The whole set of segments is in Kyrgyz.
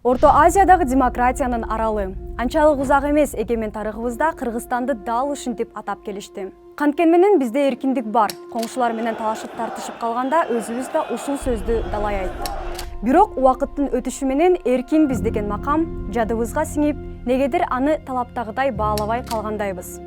Орто Азиядагы демократиянын аралы. Анчалык узак эмес эгемен тарыхыбызда Кыргызстанды дал ушинтип атап келишти. Канткен менен бизде эркиндик бар. Коңшулар менен талашып тартышып калганда өзүбүз да ушул сөздү далай айтты. Бирок убакыттын өтүшү менен эркинбиз деген макам жадыбызга сиңип, негедир аны талаптагыдай баалабай калгандайбыз.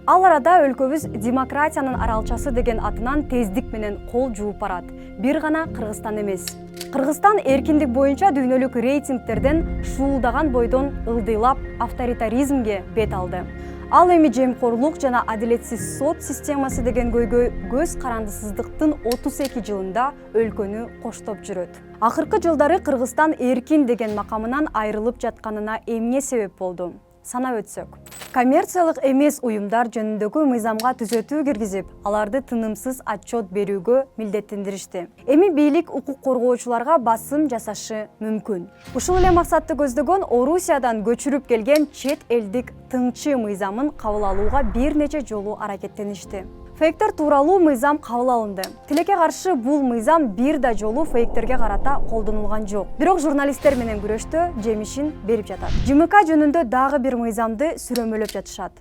Ал арада өлкөбүз демократиянын аралчасы деген атынан тездик менен кол жууп барат. Бир гана Кыргызстан эмес. Кыргызстан эркиндик боюнча дүйнөлүк рейтингтерден шуулдаган бойдон ылдыйлап авторитаризмге бет алды. Ал эми жемкорлук жана адилетсиз сот системасы деген көйгөй көз карандысыздыктын 32 жылында өлкөнү коштоп жүрөт. Акыркы жылдары Кыргызстан эркин деген макамынан айрылып жатканына эмне себеп болду? Санап өтсөк. Коммерциялык эмес уюмдар жөнүндөгү мыйзамга түзөтүү киргизип, аларды тынымсыз отчет берүүгө милдеттендиришти. Эми бийлик укук коргоочуларга басым жасашы мүмкүн. Ушул эле максатты көздөгөн Орусиядан көчүрүп келген чет элдик тыңчы мыйзамын кабыл алууга бир нече жолу аракеттеништи. Фейктер тууралуу мыйзам кабыл алынды. Тилекке каршы бул мыйзам бир да жолу фейктерге карата колдонулган жок. Бирок журналисттер менен күрөштө жемишин берип жатат. ЖМК жөнүндө дагы бир мыйзамды сүрөмөлөп жатышат.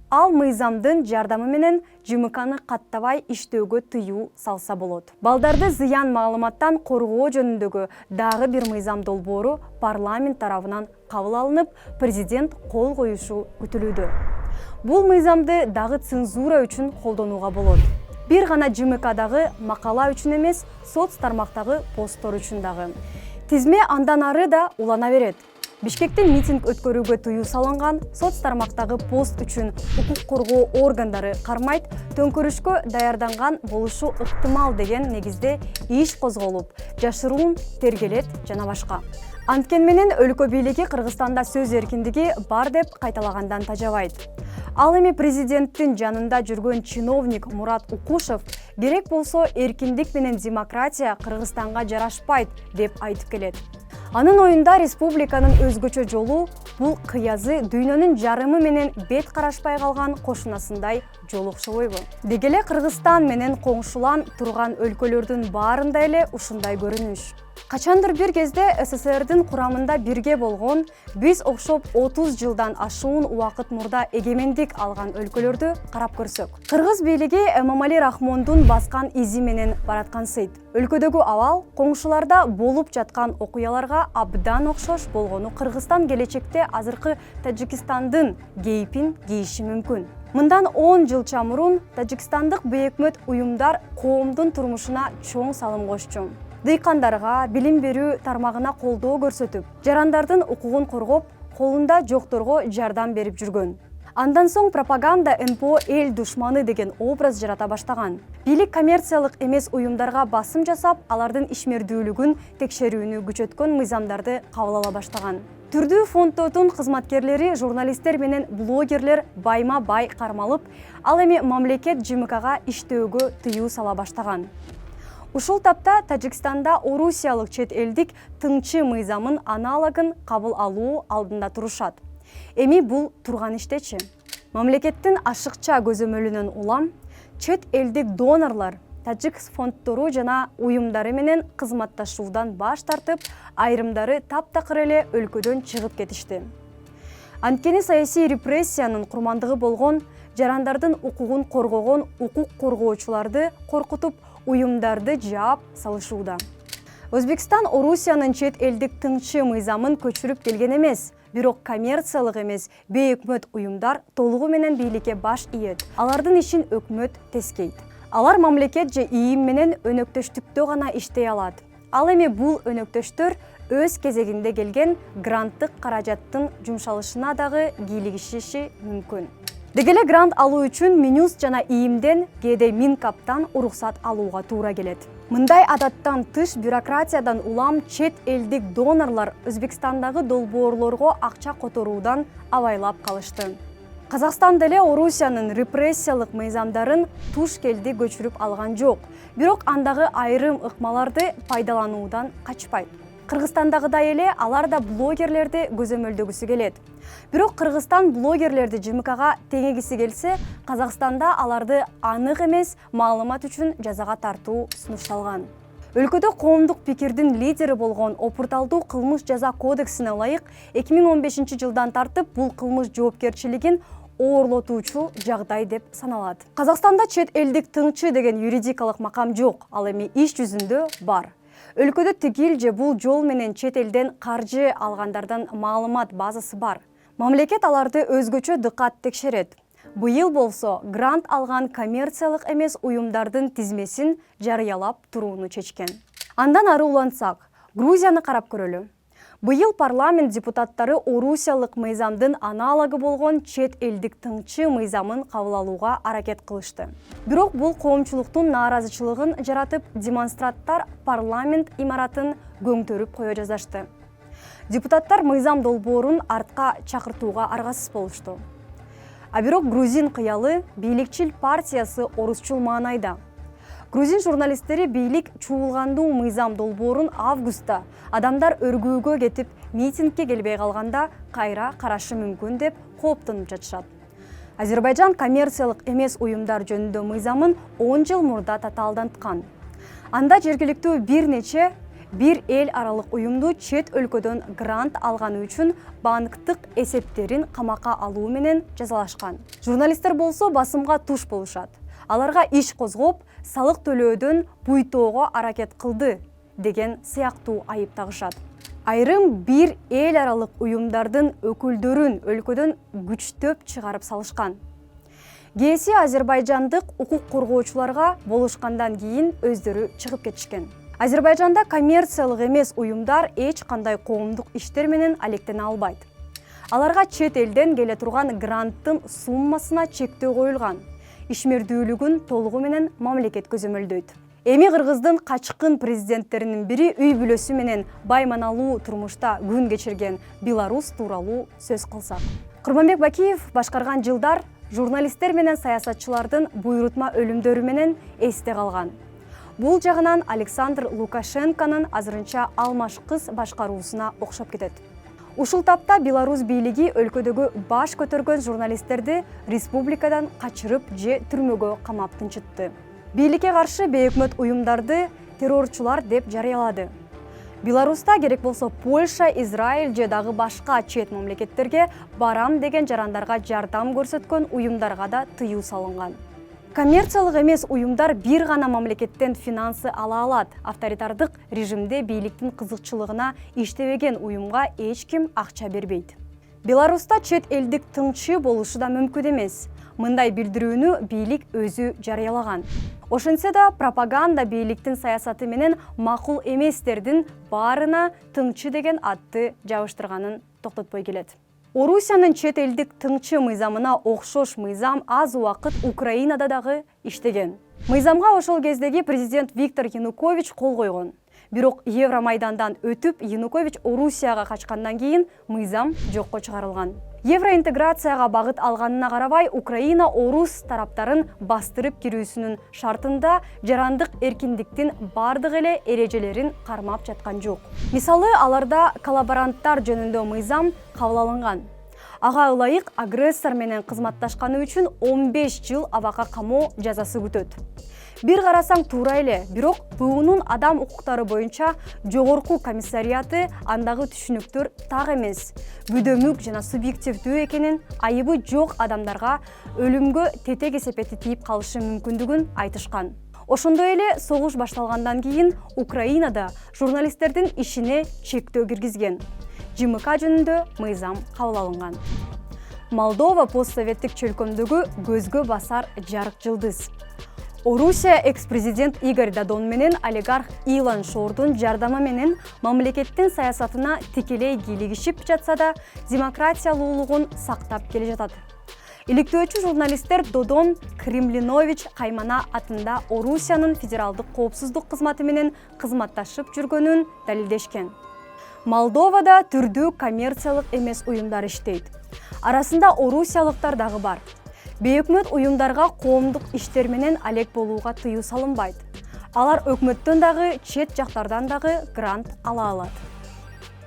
Ал мыйзамдын жардамы менен ЖМКны каттабай иштөөгө тыюу салса болот. Балдарды зыян маалыматтан коргоо жөнүндөгү дагы бир мыйзам долбоору парламент тарабынан кабыл алынып, президент кол коюшу күтүлүүдө. Бул мыйзамды дагы цензура үчүн колдонууга болот. Бир гана ЖМКдагы макала үчүн эмес, соц тармактагы посттор үчүн дагы. Тизме андан ары да улана берет. Бишкекте митинг өткөрүүгө тыюу салынган, соц тармактагы пост үчүн укук коргоо органдары кармайт, төңкөрүшкө даярданган болушу ыктымал деген негизде иш козголуп, жашыруун тергелет жана башка. Анткени менен өлкө бийлиги Кыргызстанда сөз эркиндиги бар деп кайталагандан тажабайт. Ал эми президенттин жанында жүргөн чиновник Мурат Укушев керек болсо эркиндик менен демократия Кыргызстанга жарашпайт деп айтып келет. Анын оюнда республиканын өзгөчө жолу бул кыязы дүйнөнүн жарымы менен бет карашпай калган кошунасындай жол окшобойбу? Деги эле Кыргызстан менен коңшулан турган өлкөлөрдүн баарында эле ушундай көрүнүш. Качандыр бир кезде СССРдин курамында бирге болгон, биз окшоп 30 жылдан ашуун убакыт мурда эгемендик алган өлкөлөрдү карап көрсөк. Кыргыз бийлиги Эмомали Рахмондун баскан изи менен бараткансыйт. Өлкөдөгү абал коңшуларда болуп жаткан окуяларга абдан окшош болгону Кыргызстан келечекте азыркы Тажикстандын кейпин кийиши мүмкүн. Мындан 10 жылча мурун тажикстандык бейөкмөт уюмдар коомдун турмушуна чоң салым кошчу. Дыйкандарга билим берүү тармагына колдоо көрсөтүп, жарандардын укугун коргоп, колунда жокторго жардам берип жүргөн. Андан соң пропаганда НПО эл душманы деген образ жарата баштаган. Бийлик коммерциялык эмес уюмдарга басым жасап, алардын ишмердүүлүгүн текшерүүнү күчөткөн мыйзамдарды кабыл ала баштаган. Түрдүү фонддордун кызматкерлери, журналисттер менен блогерлер байма-бай кармалып, ал эми мамлекет ЖМКга иштөөгө тыюу сала баштаган. Ушул тапта Тажикстанда орусиялык чет элдик тыңчы мыйзамын аналогын кабыл алуу алдында турушат. Эми бул турган иштечи. Мамлекеттин ашыкча көзөмөлүнөн улам, чет элдик донорлор тажик фонддору жана уюмдары менен кызматташуудан баш тартып, айрымдары таптакыр эле өлкөдөн чыгып кетишти. Анткени саясий репрессиянын курмандыгы болгон, жарандардын укугун коргогон укук коргоочуларды коркутуп, уюмдарды жаап салышууда. Өзбекстан Орусиянын чет элдик тыңчы мыйзамын көчүрүп келген эмес, бирок коммерциялык эмес бейөкмөт уюмдар толугу менен бийликке баш ийет. Алардын ишин өкмөт тескейт. Алар мамлекет же ийим менен өнөктөштүктө гана иштей алат. Ал эми бул өнөктөштөр өз кезегинде келген гранттык каражаттын жумшалышына дагы кийлигишиши мүмкүн. Деги эле грант алуу үчүн Минюс жана ийимден кээде Минкаптан уруксат алууга туура келет. Мындай адаттан тыш бюрократиядан улам чет элдик донорлор Өзбекстандагы долбоорлорго акча которуудан абайлап калышты. Казакстан деле Орусиянын репрессиялык мыйзамдарын туш келди көчүрүп алган жок, бирок андагы айрым ыкмаларды пайдалануудан качпайт. Кыргызстандагыдай эле алар да блогерлерди көзөмөлдөгүсү келет. Бирок Кыргызстан блогерлерди ЖМКга теңегиси келсе, Казакстанда аларды анык эмес маалымат үчүн жазага тартуу сунушталган. Өлкөдө коомдук пикирдин лидери болгон Опурталдуу кылмыш жаза кодексине ылайык 2015 жылдан тартып бул кылмыш жоопкерчилигин оорлотуучу жагдай деп саналат. Казакстанда чет элдик тыңчы деген юридикалык макам жок, ал эми иш жүзүндө бар. Өлкөдө тигил же бул жол менен чет элден каржы алгандардан маалымат базасы бар. Мамлекет аларды өзгөчө дыкат текшерет. Быйыл болсо грант алган коммерциялык эмес уюмдардын тизмесин жарыялап турууну чечкен. Андан ары улантсак, Грузияны карап көрөлү. Быйыл парламент депутаттары орусиялык мыйзамдын аналогу болгон чет элдик тыңчы мыйзамын кабыл алууга аракет кылышты. Бирок бул коомчулуктун нааразычылыгын жаратып, демонстранттар парламент имаратын көңтөрүп кое жаздашты. Депутаттар мыйзам долбоорун артка чакыртууга аргасыз болушту. А бирок грузин кыялы бийликчил партиясы орусчул маанайда. Грузин журналисттери бийлик чуулгандуу мыйзам долбоорун августта адамдар өргүүгө кетип, митингге келбей калганда кайра карашы мүмкүн деп кооптонуп жатышат. Азербайжан коммерциялык эмес уюмдар жөнүндө мыйзамын 10 жыл мурда татаалданткан. Анда жергиликтүү бир эл аралык уюмду чет өлкөдөн грант алганы үчүн банктык эсептерин камакка алуу менен жазалашкан. Журналисттер болсо басымга туш болушат. Аларга иш козгоп, салык төлөөдөн буйтоого аракет кылды деген сыяктуу айып тагышат. Айрым бир эл аралык уюмдардын өкүлдөрүн өлкөдөн күчтөп чыгарып салышкан. ГС азербайжандык укук коргоочуларга болушкандан кийин өздөрү чыгып кетишкен. Азербайжанда коммерциялык эмес уюмдар эч кандай коомдук иштер менен алектене албайт. Аларга чет элден келе турган гранттын суммасына чектөө коюлган. Ишмердүүлүгүн толугу менен мамлекет көзөмөлдөйт. Эми Кыргыздын качкын президенттеринин бири үй бүлөсү менен байманалуу турмушта күн кечирген Беларусь тууралуу сөз кылсак. Курманбек Бакиев башкарган жылдар журналисттер менен саясатчылардын буйрутма өлүмдөрү менен эсте калган. Бул жагынан Александр Лукашенконун азырынча алмашкыс башкаруусуна окшоп кетет. Ушул тапта Беларусь бийлиги өлкөдөгү баш көтөргөн журналисттерди республикадан качырып же түрмөгө камап тынчытты. Бийликке каршы бейөкмөт уюмдарды террорчулар деп жарыялады. Беларуста керек болсо Польша, Израиль же дагы башка чет мамлекеттерге барам деген жарандарга жардам көрсөткөн уюмдарга да тыюу салынган. Коммерциялык эмес уюмдар бир гана мамлекеттен финансы ала алат. Авторитардык режимде бийликтин кызыкчылыгына иштебеген уюмга эч ким акча бербейт. Беларуста чет элдик тыңчы болушу да мүмкүн эмес. Мындай билдирүүнү бийлик өзү жарыялаган. Ошентсе да пропаганда бийликтин саясаты менен макул эместердин баарына тыңчы деген атты жабыштырганын токтотпой келет. Орусиянын чет элдик тыңчы мыйзамына окшош мыйзам аз убакыт Украинада дагы иштеген. Мыйзамга ошол кездеги президент Виктор Янукович кол койгон. Бирок Евромайдандан өтүп Янукович Орусияга качкандан кийин мыйзам жокко чыгарылган. Евроинтеграцияга багыт алганына карабай, Украина орус тараптарын бастырып кирүүсүнүн шартында жарандык эркиндиктин бардык эле эрежелерин кармап жаткан жок. Мисалы, аларда коллаборанттар жөнүндө мыйзам кабыл алынган. Ага ылайык агрессор менен кызматташканы үчүн 15 жыл абакка камоо жазасы күтөт. Бир карасаң туура эле, бирок БУнун адам укуктары боюнча жогорку комиссариаты андагы түшүнүктөр так эмес, бүдөмүк жана субъективдүү экенин, айыбы жок адамдарга өлүмгө тетек эсепети тийип калышы мүмкүндүгүн айтышкан. Ошондой эле согуш башталгандан кийин Украинада журналисттердин ишине чектөө киргизген. ЖМК жөнүндө мыйзам кабыл алынган. Молдова постсоветтик чөлкөмдөгү көзгө басар жарык жылдыз. Орусия экс-президент Игорь Додон менен олигарх Илон Шордун жардамы менен мамлекеттин саясатына тикелей кийлигишип жатса да, демократиялуулугун сактап келе жатат. Иликтөөчү журналисттер Додон Кремлинович каймана атында Орусиянын федералдык коопсуздук кызматы менен кызматташып жүргөнүн далилдешкен. Молдовада түрдүү коммерциялык эмес уюмдар иштейт. Арасында орусиялыктар дагы бар. Бейөкмөт уюмдарга коомдук иштер менен алек болууга тыюу салынбайт. Алар өкмөттөн дагы, чет жактардан дагы грант ала алат.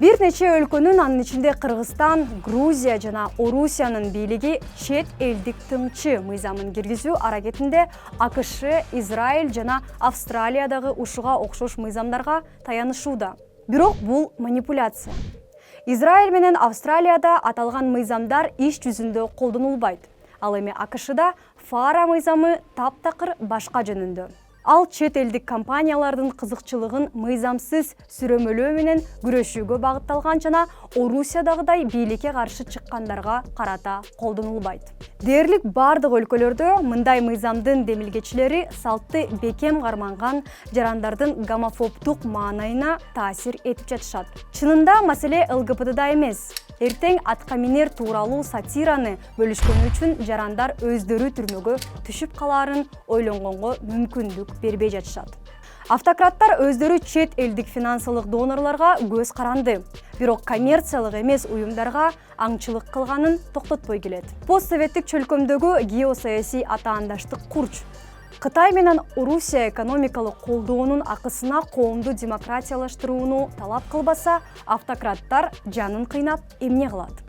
Бир нече өлкөнүн, анын ичинде Кыргызстан, Грузия жана Орусиянын бийлиги чет элдик тыңчы мыйзамын киргизүү аракетинде АКШ, Израиль жана Австралиядагы ушуга окшош мыйзамдарга таянышууда. Бирок бул манипуляция. Израиль менен Австралияда аталган мыйзамдар иш жүзүндө колдонулбайт. Ал эми АКШда ФАРА мыйзамы таптакыр башка жөнүндө. Ал чет элдик компаниялардын кызыкчылыгын мыйзамсыз сүрөмөлөө менен күрөшүүгө багытталган жана Орусиядагыдай бийликке каршы чыккандарга карата колдонулбайт. Дээрлик бардык өлкөлөрдө мындай мыйзамдын демилгечилери салтты бекем карманган жарандардын гомофобдук маанайына таасир этип жатышат. Чынында маселе ЛГБТда эмес. Эртең атка минер тууралуу сатираны бөлүшкөнү үчүн жарандар өздөрү түрмөгө түшүп калаарын ойлонгонго мүмкүндүк бербей жатышат. Автократтар өздөрү чет элдик финансылык донорлорго көз каранды, бирок коммерциялык эмес уюмдарга аңчылык кылганын токтотпой келет. Постсоветтик чөлкөмдөгү геосаясий атаандаштык курч. Кытай менен Орусия экономикалык колдоонун акысына коомду демократиялаштырууну талап кылбаса, автократтар жанын кыйнап эмне кылат?